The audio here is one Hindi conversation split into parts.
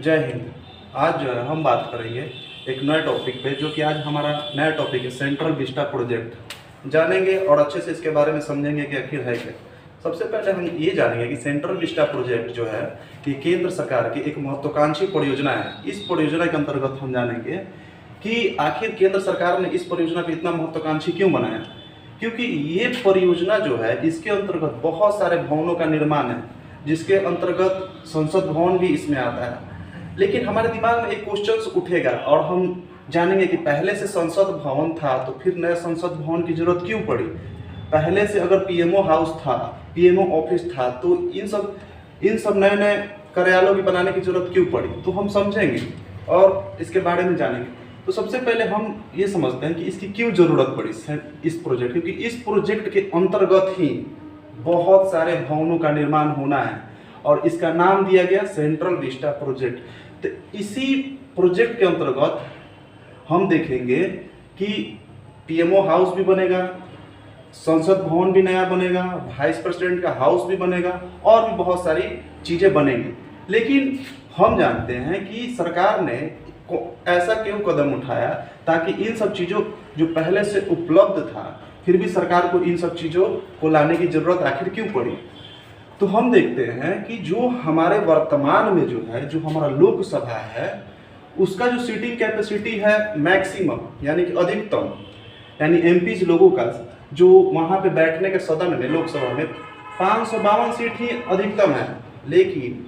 जय हिंद। आज जो है हम बात करेंगे एक नए टॉपिक पे, जो कि आज हमारा नया टॉपिक है सेंट्रल विस्टा प्रोजेक्ट। जानेंगे और अच्छे से इसके बारे में समझेंगे कि आखिर है क्या। सबसे पहले हम ये जानेंगे कि सेंट्रल विस्टा प्रोजेक्ट जो है कि केंद्र सरकार की एक महत्वाकांक्षी परियोजना है। इस परियोजना के अंतर्गत हम जानेंगे कि आखिर केंद्र सरकार ने इस परियोजना को इतना महत्वाकांक्षी क्यों बनाया। क्योंकि ये परियोजना जो है इसके अंतर्गत बहुत सारे भवनों का निर्माण है, जिसके अंतर्गत संसद भवन भी इसमें आता है। लेकिन हमारे दिमाग में एक क्वेश्चन उठेगा और हम जानेंगे कि पहले से संसद भवन था तो फिर नया संसद भवन की जरूरत क्यों पड़ी। पहले से अगर पीएमओ हाउस था, पीएमओ ऑफिस था, तो इन सब नए नए कार्यालयों की बनाने की जरूरत क्यों पड़ी, तो हम समझेंगे और इसके बारे में जानेंगे। तो सबसे पहले हम ये समझते हैं कि इसकी क्यों जरूरत पड़ी इस प्रोजेक्ट, क्योंकि इस प्रोजेक्ट के अंतर्गत ही बहुत सारे भवनों का निर्माण होना है और इसका नाम दिया गया सेंट्रल विस्टा प्रोजेक्ट। तो इसी प्रोजेक्ट के अंतर्गत हम देखेंगे कि पीएमओ हाउस भी बनेगा, संसद भवन भी नया बनेगा, वाइस प्रेसिडेंट का हाउस भी बनेगा और भी बहुत सारी चीज़ें बनेंगी। लेकिन हम जानते हैं कि सरकार ने ऐसा क्यों कदम उठाया ताकि इन सब चीज़ों जो पहले से उपलब्ध था फिर भी सरकार को इन सब चीज़ों को लाने की ज़रूरत आखिर क्यों पड़ी। तो हम देखते हैं कि जो हमारे वर्तमान में जो है, जो हमारा लोकसभा है, उसका जो सीटिंग कैपेसिटी है मैक्सिमम यानी कि अधिकतम, यानी एमपीज लोगों का जो वहाँ पे बैठने के सदन में लोकसभा में 552 सीट ही अधिकतम है। लेकिन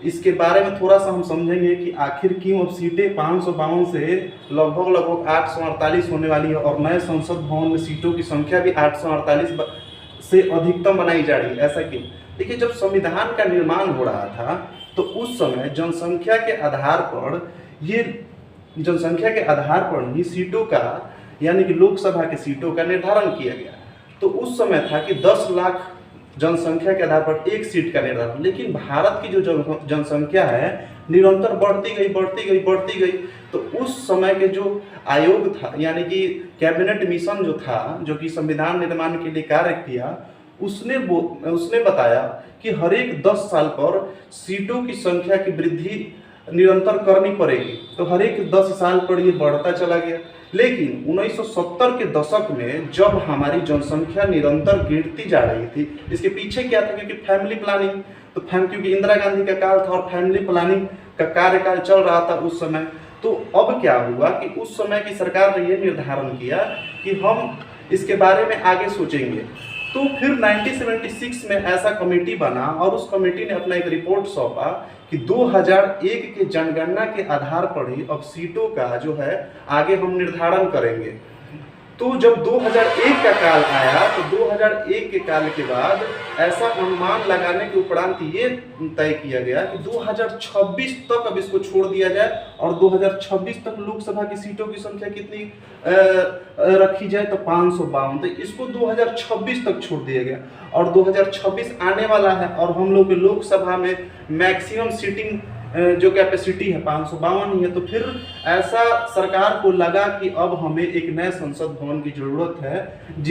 इसके बारे में थोड़ा सा हम समझेंगे कि आखिर क्यों अब सीटें 552 से लगभग 848 होने वाली है और नए संसद भवन में सीटों की संख्या भी 848 से अधिकतम बनाई जा रही है। ऐसा क्यों? देखिए, जब संविधान का निर्माण हो रहा था तो उस समय जनसंख्या के आधार पर ही सीटों का यानी कि लोकसभा के सीटों का निर्धारण किया गया। तो उस समय था कि 10 लाख जनसंख्या के आधार पर एक सीट का निर्धारण। लेकिन भारत की जो जनसंख्या है निरंतर बढ़ती गई। तो उस समय के जो आयोग था यानी कि कैबिनेट मिशन जो था, जो कि संविधान निर्माण के लिए कार्य किया, उसने बताया कि हर एक 10 साल पर सीटों की संख्या की वृद्धि निरंतर करनी पड़ेगी। तो हर एक 10 साल पर ये बढ़ता चला गया। लेकिन 1970 के दशक में जब हमारी जनसंख्या निरंतर गिरती जा रही थी, इसके पीछे क्या था? क्योंकि फैमिली प्लानिंग, क्योंकि इंदिरा गांधी का काल था और फैमिली प्लानिंग का कार्यकाल चल रहा था उस समय। तो अब क्या हुआ कि उस समय की सरकार ने यह निर्धारण किया कि हम इसके बारे में आगे सोचेंगे। तो फिर 1976 में ऐसा कमेटी बना और उस कमेटी ने अपना एक रिपोर्ट सौंपा कि 2001 के जनगणना के आधार पर ही अब सीटों का जो है आगे हम निर्धारण करेंगे। तो जब 2001 का काल आया तो 2001 के काल के बाद ऐसा अनुमान लगाने के उपरांत ये तय किया गया कि 2026 तक अब इसको छोड़ दिया जाए और 2026 तक लोकसभा की सीटों की संख्या कितनी रखी जाए, तो 552। तो इसको 2026 तक छोड़ दिया गया और 2026 आने वाला है और हम लोग के लोकसभा में मैक्सिमम सीटिंग जो कैपेसिटी है 552 ही है। तो फिर ऐसा सरकार को लगा कि अब हमें एक नए संसद भवन की जरूरत है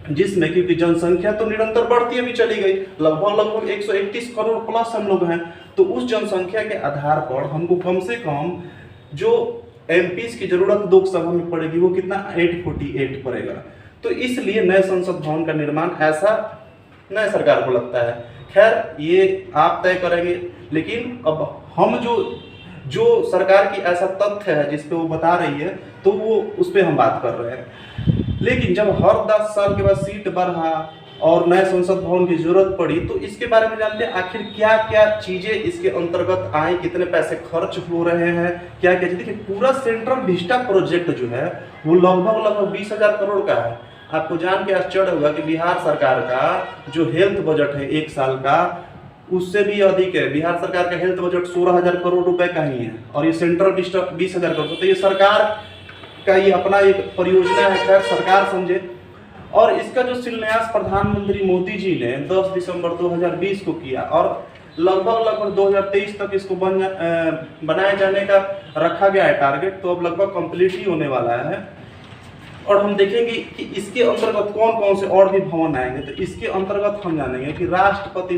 जिसमें क्योंकि जनसंख्या तो निरंतर बढ़ती भी चली गई, लगभग 131 करोड़ प्लस हम लोग हैं। तो उस जनसंख्या के आधार पर हमको कम से कम जो एमपीज की जरूरत लोकसभा में पड़ेगी वो कितना 848 पड़ेगा। तो इसलिए नए संसद भवन का निर्माण ऐसा नए सरकार को लगता है। खैर, ये आप तय करेंगे, लेकिन अब हम जो सरकार की ऐसा तथ्य है जिस पे वो बता रही है तो वो उस पर हम बात कर रहे हैं। लेकिन जब हर 10 साल के बाद सीट बढ़ा और नए संसद भवन की जरूरत पड़ी तो इसके बारे में जानते हैं आखिर क्या क्या चीजें इसके अंतर्गत आई, कितने पैसे खर्च हो रहे हैं, क्या क्या। देखिए, पूरा सेंट्रल विस्टा प्रोजेक्ट जो है वो लगभग 20,000 करोड़ का है। आपको जान के आश्चर्य होगा कि बिहार सरकार का जो हेल्थ बजट है 1 साल का, उससे भी अधिक है। बिहार सरकार का हेल्थ बजट 16,000 करोड़ रुपए का ही है और ये सेंट्रल विस्टा 20,000 करोड़। तो ये सरकार का ही अपना एक परियोजना है, खैर सरकार समझे। और इसका जो शिलान्यास प्रधानमंत्री मोदी जी ने 10 दिसंबर 2020 को किया और लगभग 2023 तक इसको बनाए जाने का रखा गया है टारगेट। तो अब लगभग कंप्लीट ही होने वाला है और हम देखेंगे कि इसके अंतर्गत कौन कौन से और भी भवन आएंगे। तो इसके अंतर्गत हम जानेंगे कि राष्ट्रपति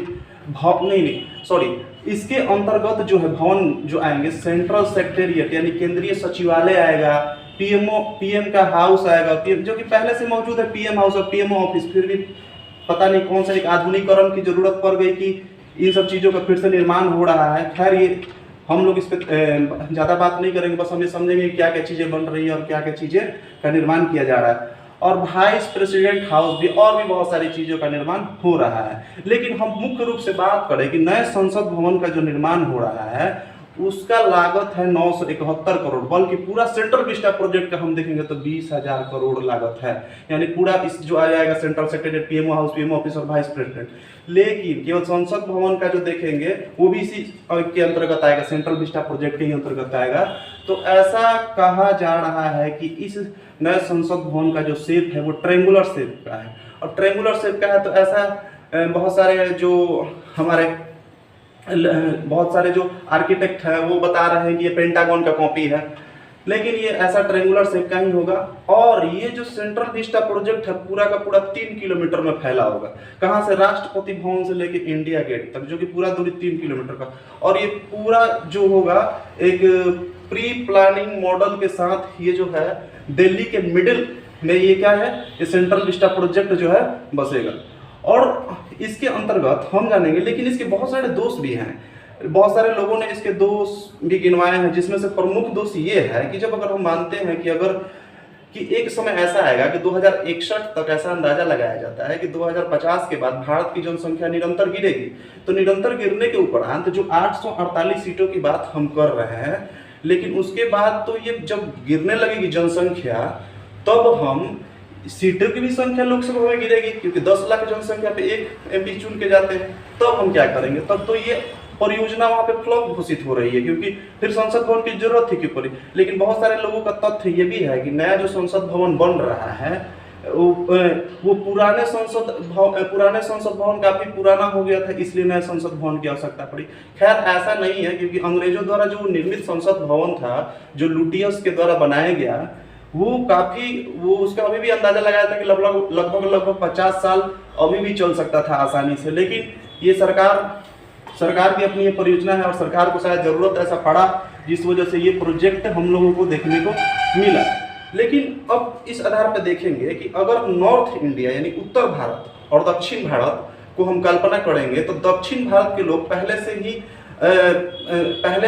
नहीं, सॉरी, इसके अंतर्गत जो है भवन जो आएंगे, सेंट्रल सेक्रेटेरिएट यानी केंद्रीय सचिवालय आएगा, पीएम का हाउस आएगा, पीएम जो कि पहले से मौजूद है, पीएम हाउस और पीएमओ ऑफिस, फिर भी पता नहीं कौन सा एक आधुनिकीकरण की जरूरत पड़ गई कि इन सब चीज़ों का फिर से निर्माण हो रहा है। खैर ये हम लोग इस पर ज़्यादा बात नहीं करेंगे, बस हम ये समझेंगे क्या क्या चीज़ें बन रही है और क्या क्या चीज़ें का निर्माण किया जा रहा है। और वाइस प्रेसिडेंट हाउस भी, और भी बहुत सारी चीज़ों का निर्माण हो रहा है। लेकिन हम मुख्य रूप से बात करें कि नए संसद भवन का जो निर्माण हो रहा है उसका लागत है 971 करोड़, बल्कि पूरा सेंट्रल विस्टा प्रोजेक्ट का हम देखेंगे तो 20,000 करोड़ लागत है। यानी पूरा इस जो आ जाएगा central secretariat, PMO house, PMO office और वाइस प्रेसिडेंट। लेकिन केवल संसद भवन का जो देखेंगे वो भी इसी के अंतर्गत आएगा, सेंट्रल विस्टा प्रोजेक्ट के ही अंतर्गत आएगा। तो ऐसा कहा जा रहा है कि इस नए संसद भवन का जो शेप है वो ट्रेंगुलर शेप का है, और ट्रेंगुलर शेप का है तो ऐसा बहुत सारे जो आर्किटेक्ट है वो बता रहे हैं कि ये पेंटागन का कॉपी है, लेकिन ये ऐसा ट्रेंगुलर शेप का ही होगा। और ये जो सेंट्रल विस्टा प्रोजेक्ट है पूरा का पूरा 3 किलोमीटर में फैला होगा। कहाँ से? राष्ट्रपति भवन से लेके इंडिया गेट तक, जो कि पूरा दूरी 3 किलोमीटर का। और ये पूरा जो होगा एक प्री प्लानिंग मॉडल के साथ, ये जो है दिल्ली के मिडिल में ये क्या है, ये सेंट्रल विस्टा प्रोजेक्ट जो है बसेगा। और इसके अंतर्गत हम जानेंगे, लेकिन इसके बहुत सारे दोष भी हैं, बहुत सारे लोगों ने इसके दोष भी गिनवाए हैं, जिसमें से प्रमुख दोष ये है कि जब अगर हम मानते हैं कि एक समय ऐसा आएगा कि 2061 तक ऐसा अंदाजा लगाया जाता है कि 2050 के बाद भारत की जनसंख्या निरंतर गिरेगी। तो निरंतर गिरने के उपरांत जो 848 सीटों की बात हम कर रहे हैं, लेकिन उसके बाद तो ये जब गिरने लगेगी जनसंख्या, तब हम सीटों की भी संख्या लोकसभा में गिरेगी, क्योंकि 10 लाख जनसंख्या पे एक एमपी चुन के जाते हैं। तब हम क्या करेंगे? तब तो ये परियोजना वहां पे फ्लॉप घोषित हो रही है, क्योंकि फिर संसद भवन की जरूरत ही क्यों पड़ी। लेकिन बहुत सारे लोगों का तथ्य ये भी है कि नया जो संसद भवन बन रहा है वो पुराने संसद भवन काफी पुराना हो गया था, इसलिए नए संसद भवन की आवश्यकता पड़ी। खैर ऐसा नहीं है, क्योंकि अंग्रेजों द्वारा जो निर्मित संसद भवन था, जो लुटियस के द्वारा बनाया गया, वो उसका अभी भी अंदाजा लगाया था कि लगभग 50 साल अभी भी चल सकता था आसानी से। लेकिन ये सरकार की अपनी ये परियोजना है, और सरकार को शायद जरूरत ऐसा पड़ा, जिस वजह से ये प्रोजेक्ट हम लोगों को देखने को मिला। लेकिन अब इस आधार पर देखेंगे कि अगर नॉर्थ इंडिया यानी उत्तर भारत और दक्षिण भारत को हम कल्पना करेंगे, तो दक्षिण भारत के लोग पहले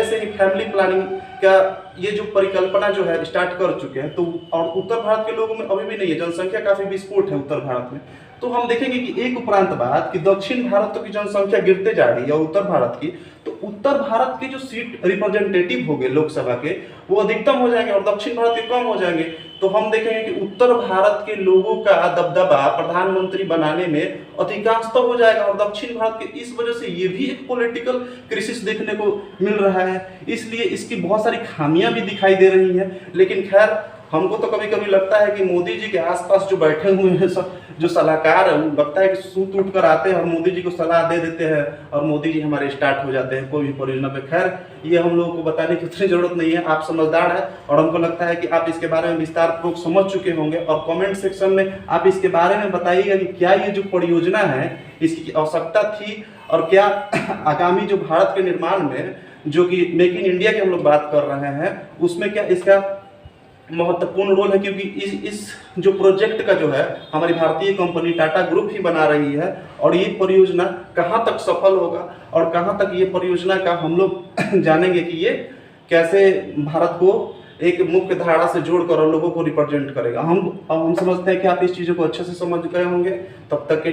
से ही फैमिली प्लानिंग का ये जो परिकल्पना जो है स्टार्ट कर चुके हैं। तो और उत्तर भारत के लोगों में अभी भी नहीं है, जनसंख्या काफी विस्फोट है उत्तर भारत में। तो हम देखेंगे कि एक उपरांत बात कि दक्षिण भारत की जनसंख्या गिरते जा रही है, और उत्तर भारत की, तो उत्तर भारत के जो सीट रिप्रेजेंटेटिव हो गए लोकसभा के, वो अधिकतम हो जाएंगे और दक्षिण भारत के कम हो जाएंगे। तो हम देखेंगे कि उत्तर भारत के लोगों का दबदबा प्रधानमंत्री बनाने में अधिकांशतः हो जाएगा, और दक्षिण भारत के इस वजह से ये भी एक पॉलिटिकल क्राइसिस देखने को मिल रहा है। इसलिए इसकी बहुत सारी खामियां भी दिखाई दे रही हैं। लेकिन खैर, हमको तो कभी कभी लगता है कि मोदी जी के आसपास जो बैठे हुए हैं सब जो सलाहकार है, लगता है कि सूत उठ कर आते हैं और मोदी जी को सलाह दे देते हैं, और मोदी जी हमारे स्टार्ट हो जाते हैं कोई भी परियोजना पे। खैर ये हम लोगों को बताने की उतनी जरूरत नहीं है, आप समझदार हैं, और हमको लगता है कि आप इसके बारे में विस्तार पूर्वक समझ चुके होंगे। और कमेंट सेक्शन में आप इसके बारे में बताइएगा कि क्या ये जो परियोजना है इसकी आवश्यकता थी, और क्या आगामी जो भारत के निर्माण में, जो कि मेक इन इंडिया की हम लोग बात कर रहे हैं, उसमें क्या इसका महत्वपूर्ण रोल है। क्योंकि इस जो प्रोजेक्ट का जो है हमारी भारतीय कंपनी टाटा ग्रुप ही बना रही है, और ये परियोजना कहाँ तक सफल होगा और कहाँ तक ये परियोजना का हम लोग जानेंगे कि ये कैसे भारत को एक मुख्य धारा से जोड़कर और लोगों को रिप्रेजेंट करेगा। हम समझते हैं कि आप इस चीज़ों को अच्छे से समझ गए होंगे। तब तक के